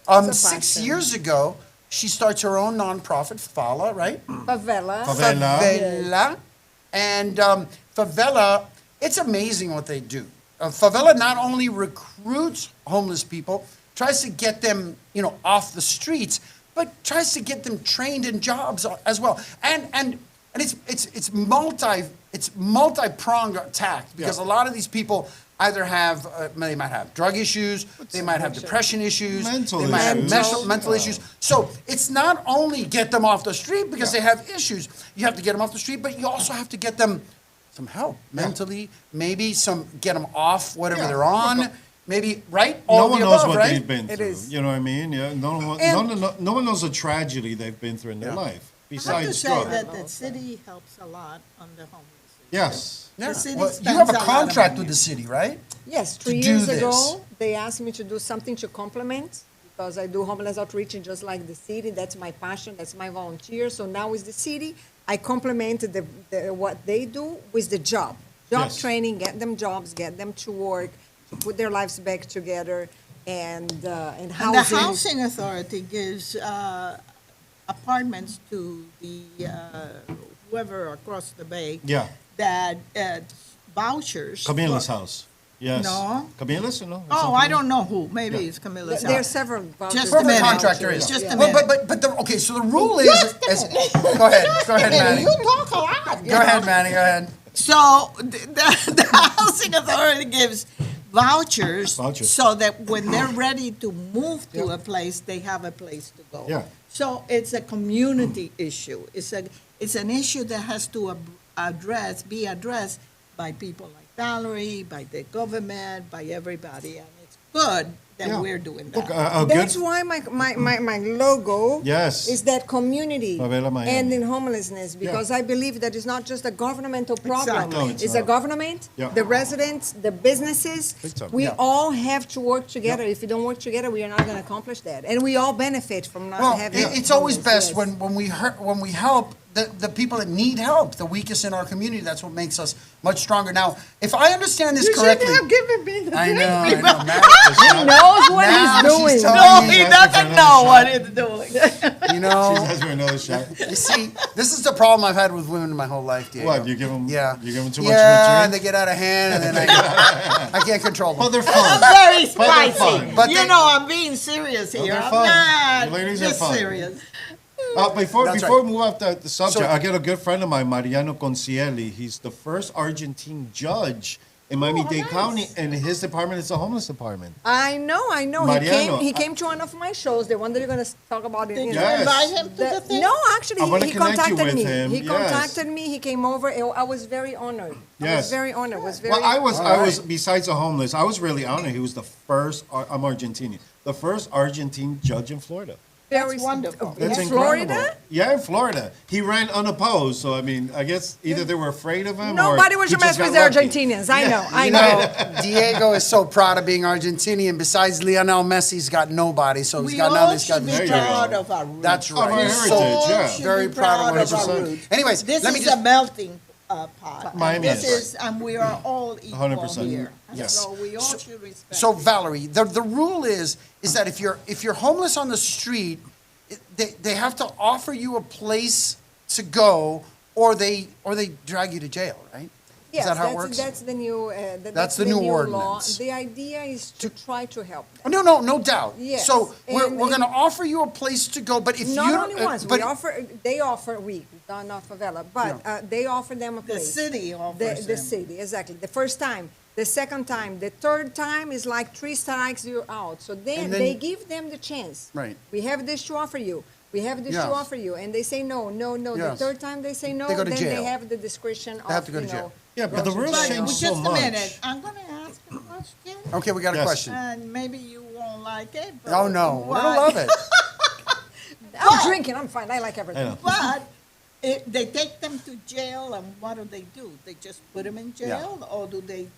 a 6 passion. years ago, she starts her own nonprofit, Fala, right? Favela. Favela. Favela. And Favela, it's amazing what they do. Favela not only recruits homeless people, tries to get them, off the streets, but tries to get them trained in jobs as well. And it's multi-pronged attack because Yeah. a lot of these people either have they might have drug issues, they might have depression issues, Mental they might have issues. mental issues. So it's not only get them off the street because they have issues. You have to get them off the street, but you also have to get them some help mentally. Maybe get them off whatever Yeah. they're on. Maybe right. No All one the knows above, what right? they've been It through. is. You know what I mean? Yeah. No one knows the tragedy they've been through in their life I have to besides say drugs. that the city helps a lot on the homeless. Yes. Yeah. The city Well, you spends have a a lot of contract money. with the city, right? Yes, to 3 do years this. ago, they asked me to do something to complement because I do homeless outreach just like the city. That's my passion. That's my volunteer. So now with the city, I complement what they do with the job Yes. training, get them jobs, get them to work, to put their lives back together, and And the housing. housing authority gives apartments to the whoever across the bay Yeah. that vouchers. Camila's for- house. Yes. No. Camila's or no? Oh, I don't know who. Maybe Yeah. it's Camila's There are house. several vouchers. Just a Whoever the minute. contractor is. Just a Yeah. minute. Okay, so the rule is, Just a minute. go ahead, Manny. You talk a lot. Go ahead, Manny, go ahead. So the housing authority gives vouchers Vouchers. so that when they're ready to move to a place, they have a place to go. Yeah. So it's a community issue. It's an issue that has to be addressed by people like Valerie, by the government, by everybody, and it's good that Yeah. we're doing Look, that. a That's good. why my logo Yes. is that community Favela Miami. and in homelessness, because I believe that it's not just a governmental problem. Exactly. No, it's It's not. a government, Yeah. the residents, the businesses. Big time. We Yeah. all have to work together. If we don't work together, we are not going to accomplish that. And we all benefit from not Well, having. it's always homeless, best yes. when we help the people that need help, the weakest in our community. That's what makes us much stronger. Now, if I understand this You correctly, should have given me the I know, drink. He knows what Now he's she's doing. telling No, me he She's asking doesn't for know another what shot. he's doing. you She know, has for another shot. you see, this is the problem I've had with women my whole life, Diego. What, you give 'em- Yeah. you give 'em too much Yeah, to they get out of hand, and then I can't control them. Well, they're I'm fun. very But they're spicy. fun. But You they- know, I'm being serious here. they're I'm fun. not The ladies are just fun. serious. Before That's we right. move off the subject, So- I get a good friend of mine, Mariano Concieli. He's the first Argentine judge in Miami-Dade nice. County, and his department is a homeless department. I know. Mariano, He came to one of my shows, the one that you're going to talk about. Did in you Yes. invite him to the thing? No, actually, I wanna he connect you contacted with me. him, He yes. contacted me. He came over. I was very honored. I Yes. was very honored. Was very. Well, I was, right. besides the homeless, I was really honored. He was the first, I'm Argentinian, the first Argentine judge in Florida. very That's wonderful. That's in incredible. Florida. Yeah, in Florida. He ran unopposed, so I mean, I guess either they were afraid of him Nobody or was he to mess just got with the lucky. Argentinians. I know. I You know. know, Diego is so proud of being Argentinian. Besides Lionel Messi's got nobody, so he's We got now all he's got should be There you proud go. of our roots. That's Of our right. heritage, So yeah. Should very be proud of our 100%. roots. Anyways, This let me is just a melting pot. 100%. And we are all equal 100%. here. Yes. So we all should respect. So Valerie, the rule is that if you're homeless on the street, they have to offer you a place to go, or they drag you to jail, right? Yes, is that how it works? that's the new. That's the new law. ordinance. The idea is to try to help them. Oh, no doubt. Yes, So we're and- going to offer you a place to go, but if Not you only once. but They offer. Not favela, but they offer them a the place. city offers The them. city, exactly. The first time, the second time, the third time is like 3 strikes, you're out. So then, And then- they give them the chance. Right. We have this to offer you. We have this Yes. to offer you, and they say no. The Yes. third time they say no, They go to then jail. they have the discretion They have of to go to jail. Yeah, but the go to rules jail. change Just so a much. minute. I'm going to ask a question, okay, we got a Yes. question. and maybe you won't like it. But Oh no, we're why- gonna love it. I'm drinking. I'm fine. I like everything. I know. But they take them to jail, and what do? They just put them in jail, or do they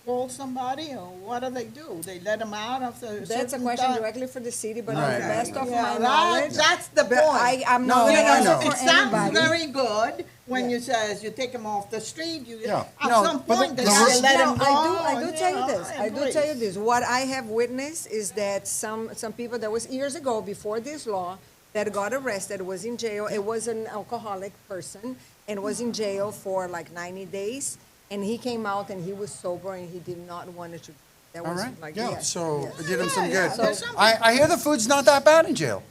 call somebody, or what do? They let them out after a That's a certain question time? directly for the city, but Right. to the best of Yeah, my knowledge. that's the but point. I'm No, not no, gonna I answer know. for It sounds anybody. very good when Yeah. you says you take them off the street, Yeah. at No, some but point, they the gotta rest- let Now, them go. I do tell you this. and I do tell you please. this. What I have witnessed is that some people that was years ago before this law that got arrested was in jail. It was an alcoholic person and was in jail for like 90 days. And he came out and he was sober and he did not want to. That All was right. like Yeah. yes, So yes. it did him some Yeah, good. yeah, there's some I hear the food's not that bad in jail.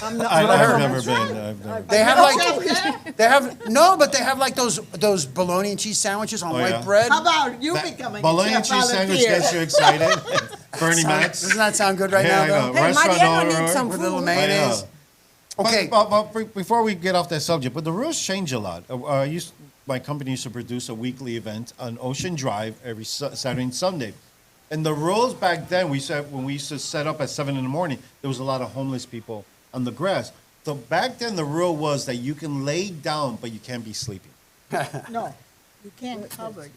I'm not, I've heard. never That's been. right. I've never. They have Okay. like they have no, but they have like those bologna and cheese sandwiches on Oh, white yeah. bread. How about you That becoming a bologna and chef cheese sandwich volunteer? gets you excited. Bernie Mac. Doesn't that sound good right Yeah, now, I know. though? Hey, Restaurant Mariano owner needs some With a little food. mayonnaise. Okay. But before we get off that subject, but the rules change a lot. My company used to produce a weekly event on Ocean Drive every Saturday and Sunday. And the rules back then, when we used to set up at 7 in the morning, there was a lot of homeless people on the grass. So back then, the rule was that you can lay down, but you can't be sleeping. No, you can't cover it.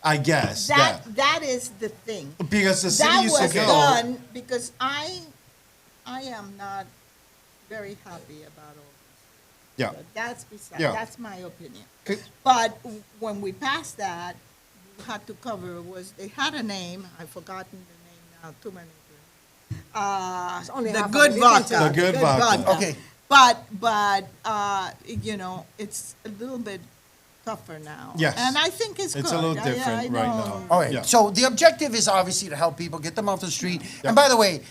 I guess, That is the thing. because the city That used to was go. done because I am not very happy about all this. Yeah. But that's beside, Yeah. that's my opinion. Okay. But when we passed that, you had to cover, they had a name, I've forgotten the name now, too many. It's only The half of good it. You can vodka. tell. The good vodka. Okay. But, it's a little bit tougher now. Yes. And I think it's good. It's a little I different right know. now. All right. Yeah. So the objective is obviously to help people, get them off the street. And by the way,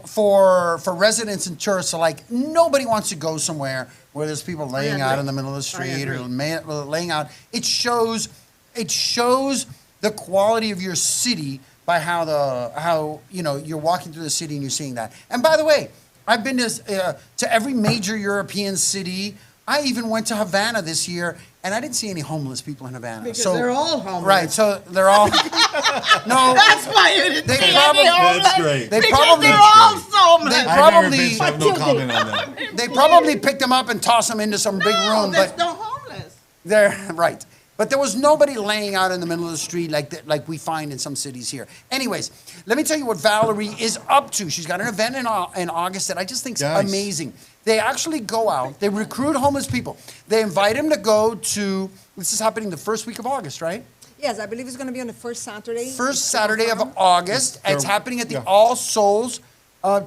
for residents and tourists alike, nobody wants to go somewhere where there's people laying out agree. in the middle of the street or agree. laying out. It shows the quality of your city by how you're walking through the city and you're seeing that. And by the way, I've been to every major European city. I even went to Havana this year, and I didn't see any homeless people in Havana. Because they're all homeless. Right, so they're all no. That's why you didn't They see probably- any homeless. That's great. They Because probably- they're all homeless. They I've never probably- been, so I have no comment on that. They probably picked them up and tossed them into some big No, room, there's but no homeless. they're right. But there was nobody laying out in the middle of the street like we find in some cities here. Anyways, let me tell you what Valerie is up to. She's got an event in August that I just think's Nice. amazing. They actually go out, they recruit homeless people. They invite them to go to, this is happening the first week of August, right? Yes, I believe it's going to be on the first Saturday. First Saturday of August. It's They're- happening at the yeah. All Souls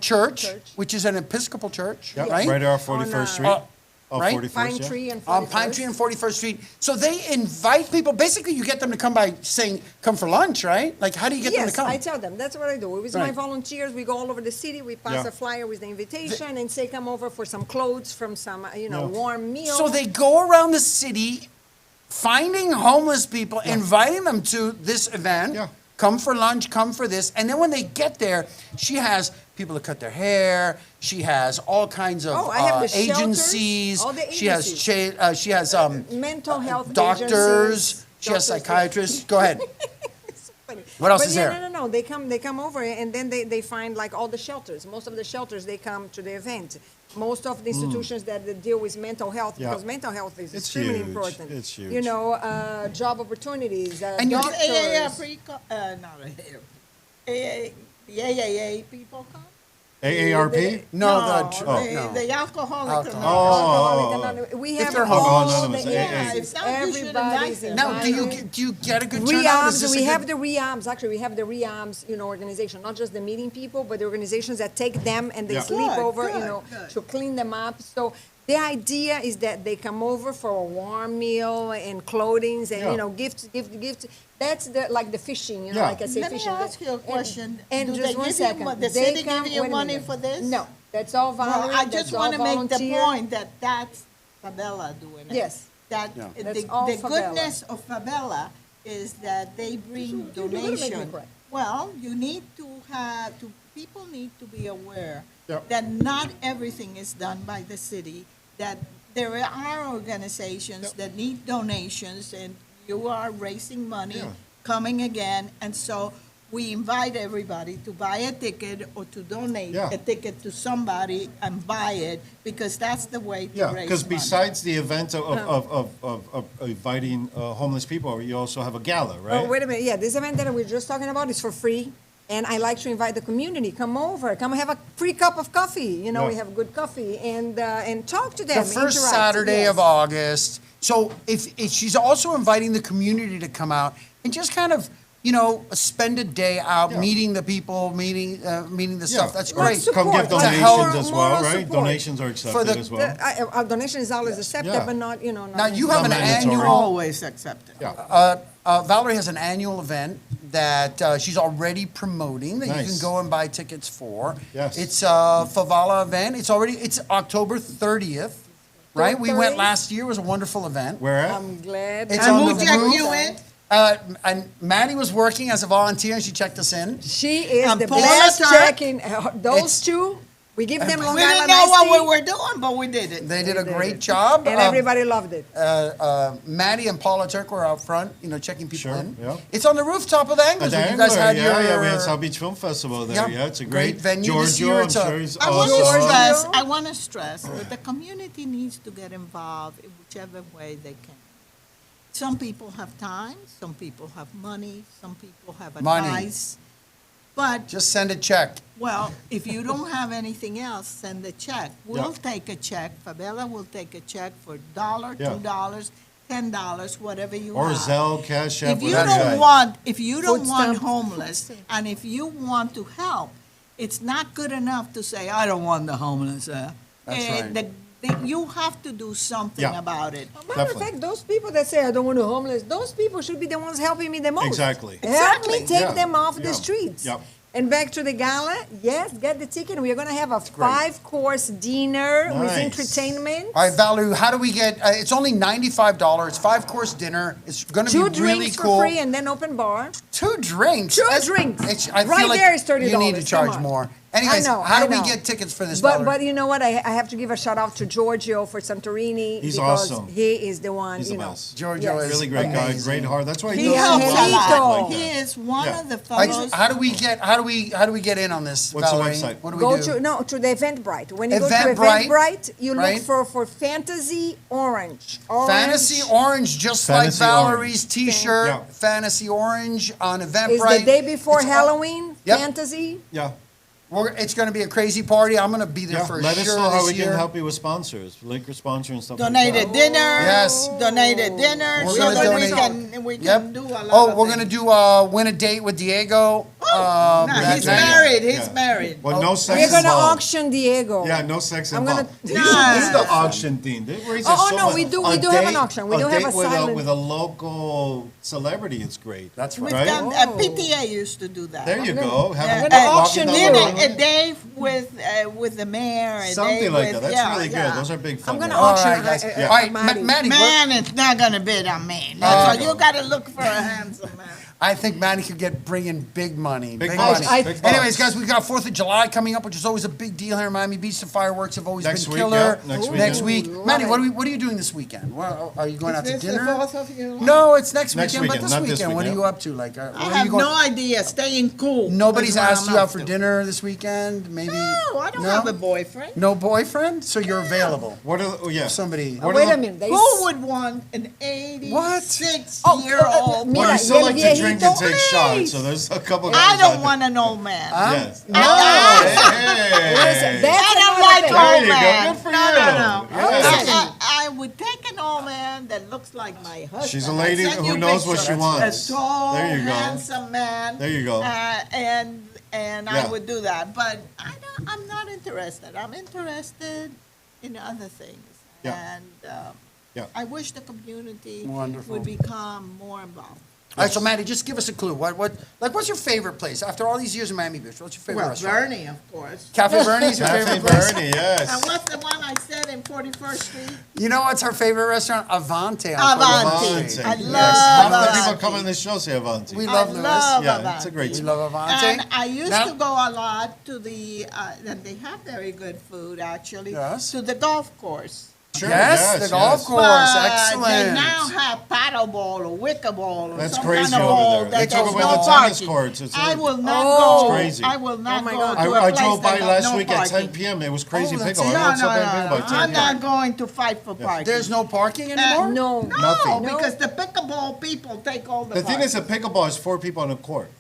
Church, Church. which is an Episcopal church, Yep, right? right off 41st Street. right? 41st, Pine yeah. Tree and 41st. On Pine Tree and 41st Street. So they invite people. Basically, you get them to come by saying, come for lunch, right? Like, how do you get them to Yes, come? I tell them. That's what I do. With my Right. volunteers, we go all over the city. We pass Yeah. a flyer with the invitation and say, come over for some clothes, from some, Yeah. warm meal. So they go around the city finding homeless people, inviting them to this event. Yeah. Come for lunch, come for this. And then when they get there, she has people to cut their hair. She has all kinds of Oh, I have the shelters, agencies. all the She has agencies. she has mental health doctors. agencies, She has doctors, psychiatrists. Go ahead. Funny. What else But is yeah, there? No. They come over and then they find like all the shelters. Most of the shelters they come to the event. Most of the institutions that deal with mental health, Yeah. because mental health is It's extremely huge. important. It's huge. Job opportunities. And you- doctors. Not the AAA people come? AARP? No, The alcoholic. Alcoholic. We If have they're all Anonymous, the AA. It's not you should invite everybody's them. Now, invited. do you get a good turnout? Is REAMs, this we a have good- the REAMs, actually, we have the REAMs, organization, not just the meeting people, but the organizations that take them and they Yeah. sleep Good, over, good. to clean them up. So the idea is that they come over for a warm meal and clothing and, Yeah. gifts. That's like the fishing, Yeah. like I say Let me fishing. ask you a question. And Do just they one give you second. the They city come- give you wait a money minute. for this? No, that's all Well, Valerie, I that's just all want to make the volunteer. point that that's Favela doing it. Yes. That Yeah. That's the all the Favela. goodness of Favela is that they bring You're gonna make me donation. cry. Well, you need to people need to be aware Yep. that not everything is done by the city, that there are organizations that need donations and you are raising money, Yeah. coming again. And so we invite everybody to buy a ticket or to donate Yeah. a ticket to somebody and buy it, because that's the way to Yeah, raise because money. besides the event of inviting homeless people, you also have a gala, right? Oh, wait a minute, yeah, this event that we're just talking about is for free, and I like to invite the community, come over, come have a free cup of coffee, you know, Yeah. we have good coffee, and talk to them, The first interact, Saturday yes. of August. So if she's also inviting the community to come out and just kind of, spend a day out Yeah. meeting the people, meeting the Yeah. stuff. That's Well, great. support, Come give like help- donations as well, moral right? support. Donations are For accepted the- as well. A donation is always accepted, Yeah. but not, not. Now, you have an Not mandatory. annual, Always accepted. Yeah. Valerie has an annual event that she's already promoting that you can Nice. go and buy tickets for. Yes. It's a Favala event. It's October 30th, right? We went 30th. last year. It was a wonderful event. Where at? I'm glad. It's And on who the checked roof. you in? And Maddie was working as a volunteer and she checked us in. She is And the Paula best Turk. checking, those It's- two, we give them Long We didn't Island know iced what tea, we were doing, but we did it. They did a did great it. job. and everybody loved it. Maddie and Paula Turk were out front, checking people Sure, in. yeah. It's on the rooftop of the Anglers. At the You guys Angler, had yeah, your, we had South Beach Film Festival there. Yeah, Yeah, it's a great great venue this Giorgio, year. I'm It's a- sure he's I want to awesome. stress, Giorgio. I want to stress that the community needs to get involved in whichever way they can. Some people have time, some people have money, some people have Money. advice. But, Just send a check. well, if you don't have anything else, send a check. We'll Yeah. take a check, Fabella will take a check for $1, Yeah. $2, $10, whatever you Or have. Zelle, Cash App, If you whatever. don't you want, if you don't Food want stamp. homeless, and if you want to help, it's not good enough to say, I don't want the homeless there. That's right. You have to do something Yeah. about it. Matter of Definitely. fact, those people that say, I don't want the homeless, those people should be the ones helping me the most. Exactly. Help Exactly. me take Yeah. them off Yeah. the streets. Yep. And back to the gala, yes, get the ticket. We are going to have a 5-course dinner with Nice. entertainment. All right, Valerie, how do we get, it's only $95. 5-course dinner. It's going to be Two really drinks cool. for free and then open bar. 2 drinks? Two That's- drinks. I feel Right like there is $30. You need to charge Come on. more. Anyways, I how do we know. get tickets for this, But Valerie? you know what? I have to give a shout out to Giorgio for Santorini. He's because awesome. he is the one, He's the you know. best. Giorgio Yes. is Really great guy, amazing. great heart. That's why he He does helps so a well. lot. Like He is one Yeah. of the All right, fellows. how do we get in on this, What's the Valerie? website? What do we Go do? to the Eventbrite. When you go Eventbrite, to Eventbrite, you right? look for Fantasy Orange. Fantasy Orange, just like Fantasy Valerie's Orange. T-shirt. Yeah. Fantasy Orange on Is Eventbrite. the day before It's all- Halloween. Yep. Fantasy. Yeah. It's going to be a crazy party. I'm going to be there Yeah. for Let us sure know how this we year. can help you with sponsors, liquor sponsor and stuff like Donated that. dinner. Yes. Donated dinner, We're so gonna that donate. we can Yep. do a lot Oh, of we're going to things. do Win a Date with Diego. Nah, that he's night. married, he's Yeah. married. Well, no sex We're gonna involved. auction Diego. Yeah, no sex I'm involved. gonna- We should do the auction thing. They raise Oh, us so no, much. we do A have an date- auction. We do have a date with silent- with a local celebrity. It's great. That's We've right. Right? done, PTA used to do that. There you gonna- go. Have I'm a gonna walk auction in the you. room. A day with the mayor, a Something day like with, that. That's yeah, really good. yeah. Those are big fun. I'm gonna ones. All auction. right, guys. uh, All right, Maddie. Maddie, Man, it's not gonna bid on me. That's why you gotta look for a handsome man. I think Maddie could bring in big money. Big money. bucks, big bucks. Anyways, guys, we got 4th of July coming up, which is always a big deal here in Miami Beach. The fireworks have always Next been week, killer. yeah, next Next weekend. week. Ooh, Maddie, love what are you doing this weekend? Well, are you going out to Is this dinner? the 4th of July? No, it's next Next weekend, but weekend, this not this weekend. What are weekend. you up to? Like, I where are have you going? no idea. Staying cool. Nobody's is what asked I'm you up out for to. dinner this weekend? Maybe? No, I don't have a boyfriend. No boyfriend? So you're available? What are? Oh, yeah. Somebody. What are Wait the- a minute. They Who would want an 86-year-old? Mira, Well, you still like to viejito. drink and take Please. shots, so there's a couple. I guys don't out want an old man. Yes. No. Hey. That's I don't another like thing. There old you go. man. Good for no, you. no, no. Yes. I would take an old man that looks like my husband. She's a I'll lady send who you knows what pictures. she wants. A tall, There you go. handsome man. There you go. And Yeah. I would do that, but I'm not interested. I'm interested in other things. Yeah. And Yeah. I wish the community Wonderful. would become more involved. All right, so Maddie, just give us a clue. What's your favorite place? After all these years in Miami Beach, what's your favorite Well, restaurant? Bernie, of course. Cafe Bernie's your Cafe favorite place? Bernie, yes. And what's the one I said in 41st Street? You know what's her favorite restaurant? Avante. on Avanti. 41st Street. I Yes. love Half the people Avanti. come on this show say Avanti. We I love Lewis. love Yeah, Avanti. it's a great We spot. love Avante. And I used Now- to go a lot to the, and they have very good food, actually. Yes. To the golf course. Sure, Yes, the golf course. But Excellent. they now have paddle ball or wicker ball or That's some crazy kind of over ball there. that They took there's away no the tennis parking. courts. It's I will not Oh. go. It's crazy. I will not Oh my go God. to a I place drove by that got last no week at 10 parking. p.m. It was crazy Oh, that's pickle. it. I No, went no, up and no, pickle no. by 10 I'm not p.m. going to fight for parking. There's no parking anymore? No. No, Nothing. because the pickleball people take all the The thing parking. is, a pickleball is 4 people on a court.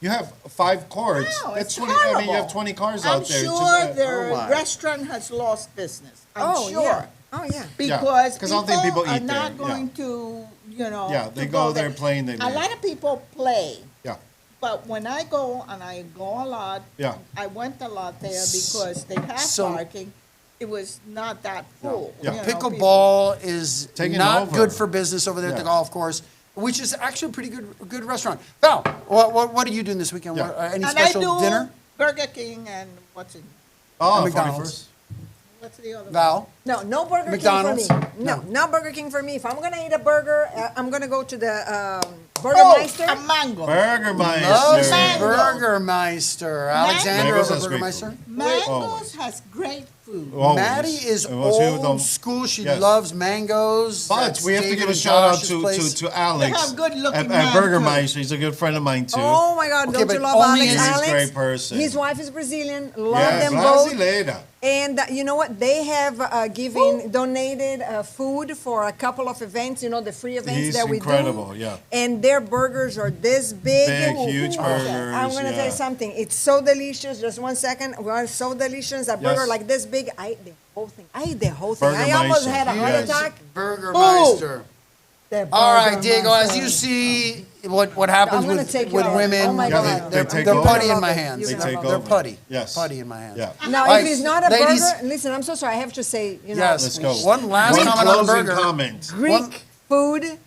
You have 5 courts. No, That's it's 20. I mean, you have horrible. 20 cars I'm out there. It's sure just, their oh my. restaurant has lost business. I'm Oh, sure. yeah. Oh, yeah. Because 'cause I don't think people are eat not there, going to, Yeah, they to go there playing, they A leave. lot of people play, yeah, but when I go, and I go a lot, yeah. I went a lot there because they have So- parking. It was not that full. Yeah. you know, people- Pickleball is Taking not over. good for business over there at the Yeah. golf course, which is actually a pretty good restaurant. Val, what are you doing this weekend? Yeah. Any And I special do dinner? Burger King and Oh, McDonald's. 41st. what's the other one? Val? No Burger McDonald's? King for me. No. No, not Burger King for me. If I'm gonna eat a burger, I'm gonna go to the Oh, Burgermeister. a mango. Burgermeister. Loves Mango. Burgermeister. Alexander Mango's over has great Burgermeister? food. Mango's has great food. Always. Maddie is Well, she old don't- school. She Yes. loves mangoes. But That's we have to David give a and shout out Josh's to, place. to Alex have good-looking at man, Burgermeister. He's a good friend of mine too. Oh my God! Okay, Don't but you love only Alex? in- He's a Alex, great person. his wife is Brazilian. Love Yeah, them both. Brasileira. And you know what? They have donated food for a couple of events. You know, the free events He's that we incredible, do. yeah. And their burgers are this big. Big, huge burgers, I'm gonna tell yeah. you something. It's so delicious. Just 1 second. Well, so delicious. A burger Yes. like this big. I ate the whole thing. I ate the whole thing. I almost Burgermeister. had a heart Yes. attack. Burgermeister. The All right, Diego, as Burgermeister. you see what happens I'm gonna with take with yours. women, Oh my Yeah, God. they take they're over. putty in Love my it. hands. You They take They're over. putty. Yes. Putty in my hands. Yeah. Now, All if right, it's not a ladies- burger, listen, I'm so sorry. I have to say, you know, Yes. Let's go. One last One comment on the closing burger. comment. Greek One- food.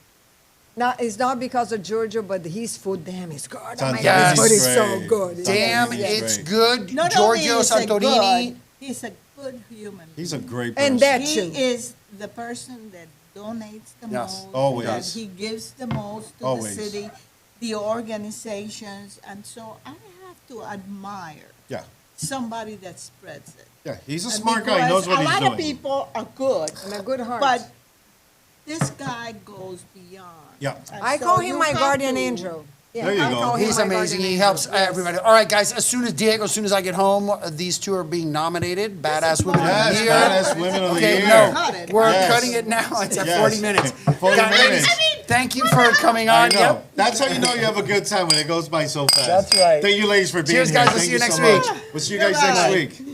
It's not because of Giorgio, but his food, damn, is good. Oh my Yes. God, his food is so Great. good. Damn, Yes. it's Great. good. Not only Giorgio is it Santorini. good, he's a good human. He's a great person. And that He too. is the person that donates the Yes. most. Always. That he gives the most to Always. the city, the organizations, and so I have to admire Yeah. somebody that spreads it. Yeah. He's a And smart guy. He knows what because he's a lot of doing. people are good, And a good heart. but this guy goes beyond. Yeah. And I so call him you my have guardian to- angel. Yeah, There you I go. call him He's my amazing. guardian He helps angel. Yes. everybody. All right, guys. As soon as Diego, as soon as I get home, these two are being nominated. Badass Women of Yes, the Year. Badass Women of the Okay, Year. no, Cut it. we're Yes. cutting it now. It's at Yes. 40 minutes. 40 Guys, minutes. Thank you for coming I on. know. Yep. That's how you know you have a good time when it goes by so fast. That's right. Thank you, ladies, for being Cheers, here. guys. We'll Thank see you next so week. much. We'll see you guys Goodbye. next week.